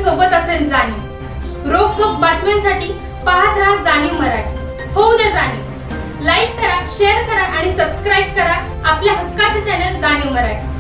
सोबत असेल जाणीव। रोखोक बातम्यांसाठी पाहत राहा जाणीव मराठी। होऊ द्या जाणीव। लाईक करा, शेअर करा आणि सबस्क्राईब करा आपल्या हक्काचे चॅनल जाणीव मराठी।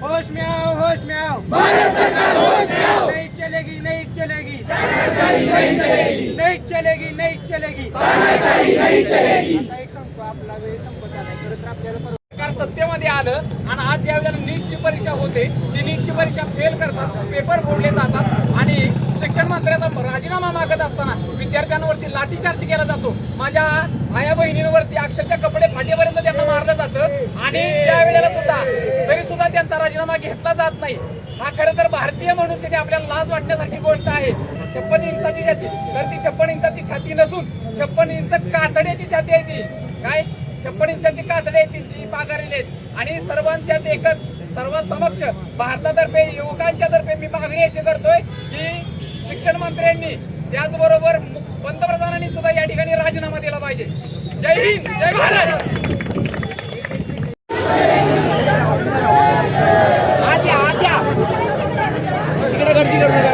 होश में आओ, होश में आओ। भारत सरकार होश में आओ। नहीं चलेगी, नहीं चलेगी, तानाशाही नहीं चलेगी, नहीं चलेगी, नहीं चलेगी, तानाशाही नहीं चलेगी। आता एक सांगतो, आपला वेळ संपत आलाय, खरं तर आपल्याला सरकार सत्तेमध्ये आलं आणि आज ज्या वेळेला नीटची परीक्षा होते ती नीटची परीक्षा फेल करतात, पेपर फोडले जातात आणि शिक्षण मंत्र्याचा राजीनामा मागत असताना विद्यार्थ्यांवरती लाठीचार्ज केला जातो। माझ्या आया बहिणींवरती अक्षरशः कपडे फाटेपर्यंत त्यांना मारलं जातं आणि त्यावेळेला सुद्धा तरी सुद्धा त्यांचा राजीनामा घेतला जात नाही। हा खरं तर भारतीय म्हणून आपल्याला लाज वाटण्यासारखी गोष्ट आहे। 56 इंचाची छाती, तर ती 56 इंचाची छाती नसून 56 इंच कातड्याची छाती आहे ती। काय 56 इंचाची कातडी आहे, तिची पागारी आहेत आणि सर्वांच्यात एकच सर्वसमक्ष भारतातर्फे युवकांच्या तर्फे मी मागणी अशी करतोय की शिक्षण मंत्र्यांनी त्याचबरोबर पंतप्रधानांनी सुद्धा या ठिकाणी राजीनामा दिला पाहिजे। जय हिंद, जय भारत। गर्दी करू नका।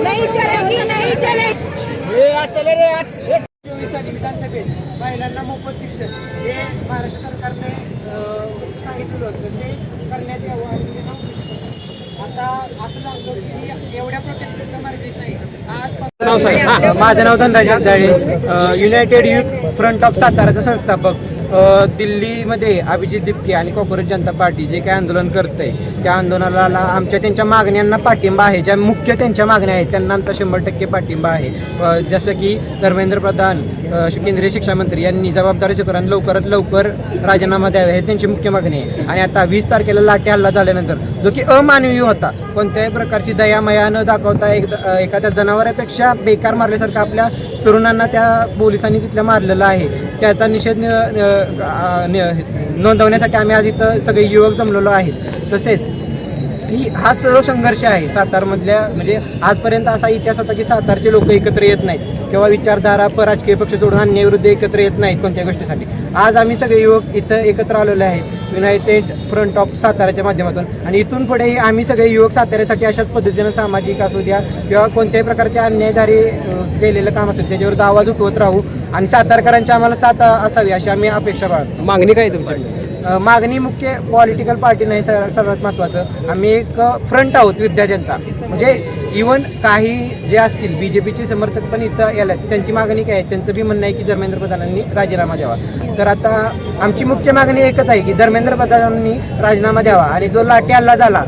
नहीं चलेगी, नहीं चलेगी। 24 साली विधानसभेत महिलांना मोफत शिक्षण हे महाराष्ट्र सरकारने सांगितलेलं होतं, ते करण्यात यावं आणि ते नव्हतं शिक्षण। आता असं सांगतो की एवढ्या प्रोटेस्टचा मार्ग नाही। आज माझं नाव Dhanraj Jagdale, united youth front of साताराचा संस्थापक। दिल्लीमध्ये अभिजित दिपके आणि कॉर्पोरेट जनता पार्टी जे काही आंदोलन करत आहे त्या आंदोलनाला आमच्या त्यांच्या मागण्यांना पाठिंबा आहे। ज्या मुख्य त्यांच्या मागण्या आहेत त्यांना आमचा 100% पाठिंबा आहे। जसं की धर्मेंद्र प्रधान केंद्रीय शिक्षण मंत्री यांनी जबाबदारी स्वीकारून लवकरात लवकर राजीनामा द्यावे हे त्यांची मुख्य मागणी आहे। आणि आता 20 तारखेला लाठी हल्ला झाल्यानंतर जो की अमानवीय होता, कोणत्याही प्रकारची दयामया न दाखवता एखाद्या जनावरापेक्षा बेकार मारल्यासारखं आपल्या तरुणांना त्या पोलिसांनी तिथल्या मारलेलं आहे, त्याचा निषेध नोंदवण्यासाठी आम्ही आज इथं सगळे युवक जमलेलो आहेत। तसेच की हा सर्व संघर्ष आहे सातारमधल्या, म्हणजे आजपर्यंत असा इतिहास होता की सातारचे लोक एकत्र येत नाहीत किंवा विचारधारा राजकीय पक्ष सोडून अन्यायविरुद्ध एकत्र येत नाहीत कोणत्या गोष्टीसाठी। आज आम्ही सगळे युवक इथं एकत्र आलेले आहेत युनायटेड फ्रंट ऑफ साताराच्या माध्यमातून, आणि इथून पुढेही आम्ही सगळे युवक साताऱ्यासाठी अशाच पद्धतीनं सामाजिक असू द्या किंवा कोणत्याही प्रकारचे अन्यायधारी केलेलं काम असेल त्याच्यावर आवाज उठवत राहू आणि सातारकरांची आम्हाला साथ असावी अशी आम्ही अपेक्षा बाळगतो। मागणी काय तुमची? मागणी मुख्य पॉलिटिकल पार्टी नाही, सर्वात महत्त्वाचं आम्ही एक फ्रंट आहोत विद्यार्थ्यांचा, म्हणजे इवन काही जे असतील BJPचे समर्थक पण इथं यायला त्यांची मागणी काय आहे, त्यांचं बी म्हणणं आहे की धर्मेंद्र प्रधानांनी राजीनामा द्यावा। तर आता आमची मुख्य मागणी एकच आहे की धर्मेंद्र प्रधानांनी राजीनामा द्यावा आणि जो लाठी हल्ला झाला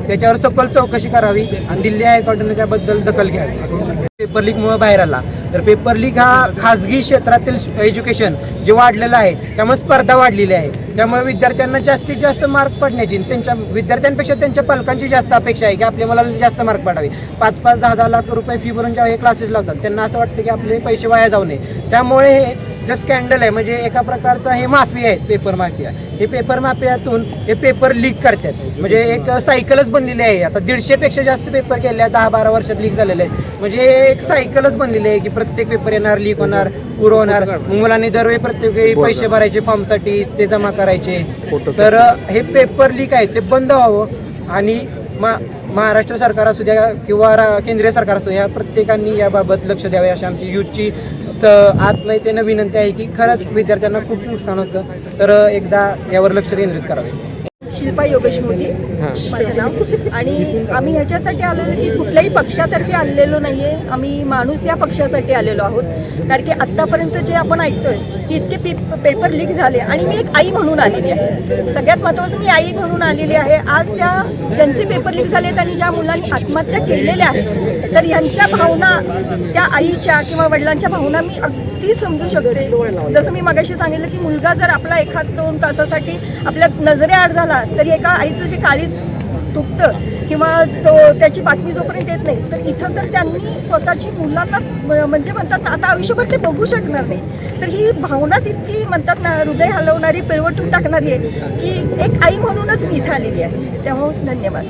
त्याच्यावर सखोल चौकशी करावी आणि दिल्ली हायकोर्टाने त्याबद्दल दखल घ्यावी। पेपर लीकमुळे बाहेर आला तर पेपर लीक हा खाजगी क्षेत्रातील एज्युकेशन जे वाढलेलं आहे त्यामुळे स्पर्धा वाढलेली आहे, त्यामुळे विद्यार्थ्यांना जास्तीत जास्त मार्क पडण्याची त्यांच्या विद्यार्थ्यांपेक्षा त्यांच्या पालकांची जास्त अपेक्षा आहे की आपल्या मुलाला जास्त मार्क पडावे। 5-5, 10-10 लाख रुपये फी भरून जेव्हा हे क्लासेस लावतात त्यांना असं वाटतं की आपले पैसे वाया जाऊ नये, त्यामुळे हे जे स्कॅन्डल आहे म्हणजे एका प्रकारचा हे माफिया आहे, पेपर माफिया। हे पेपर माफियातून हे पेपर लीक करतात, म्हणजे एक सायकलच बनलेली आहे। आता 150पेक्षा जास्त पेपर केले 10-12 वर्षात लीक झालेले आहेत, म्हणजे एक सायकलच बनलेली आहे की प्रत्येक पेपर येणार, लीक होणार, पूर होणार, मग मुलांनी दरवेळी प्रत्येक वेळी पैसे भरायचे फॉर्मसाठी, ते जमा करायचे. तर हे पेपर लीक आहे ते बंद व्हावं आणि महाराष्ट्र सरकार असू द्या किंवा केंद्रीय सरकार असू द्या, प्रत्येकाने याबाबत लक्ष द्यावे अशी आमची युथची आत्मीयतेनं विनंती आहे की खरंच विद्यार्थ्यांना खूप नुकसान होतं, तर एकदा यावर लक्ष केंद्रित करावे. शिल्पा योगेश मोदी माझं नाव. आणि आम्ही ह्याच्यासाठी आलेलो की कुठल्याही पक्षातर्फे आलेलो नाही आहे, आम्ही माणूस या पक्षासाठी आलेलो आहोत. कारण की आत्तापर्यंत जे आपण ऐकतोय की इतके पेपर लीक झाले आणि मी एक आई म्हणून आलेली आहे. सगळ्यात महत्त्वाचं मी आई म्हणून आलेली आहे. आज त्या ज्यांचे पेपर लीक झालेत आणि ज्या मुलांनी आत्महत्या केलेल्या आहेत, तर यांच्या भावना, त्या आईच्या किंवा वडिलांच्या भावना मी अगदी समजू शकते. जसं मी मगाशी सांगितलं की मुलगा जर आपला 1-2 तासासाठी आपल्या नजरेआड झाला तरी एका आईचं जे काळीच तुटतं किंवा त्याची बातमी जोपर्यंत येत नाही, तर इथं तर त्यांनी स्वतःची मुलांना म्हणजे म्हणतात ना आता आयुष्यभर ते बघू शकणार नाही. तर ही भावनाच इतकी म्हणतात ना हृदय हलवणारी, पिळवटून टाकणारी आहे की एक आई म्हणूनच मी इथं आलेली आहे. त्यामुळे धन्यवाद.